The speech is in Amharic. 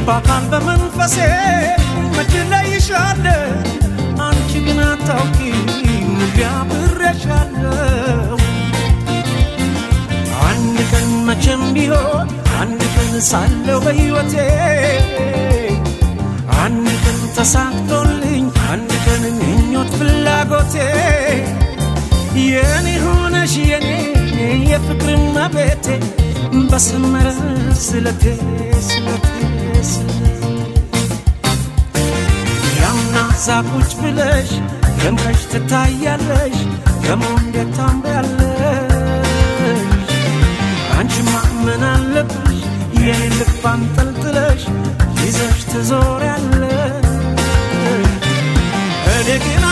በአካል በመንፈሴ መች እለይሻለሁ አንቺ ግን አታውቂም አብሬሻለሁ አንድ ቀን መቼም ቢሆን አንድ ቀን ሳለሁ በሕይወቴ አንድ ቀን ተሳክቶልኝ አንድ ቀን ምኞት ፍላጎቴ የኔ ሆነሽ የኔ የፍቅር እመቤቴ በሰመረ ስለቴ ስለቴ ስለቴ ያምና ዛፎች ብለሽ ደምቀሽ ትታያለሽ ደግሞ እንዴት ታምሪያለሽ አንቺማ ምን አለብሽ የኔ ልብ አንጠልጥለሽ ይዘሽ ትዞሪያለሽ እኔ ግን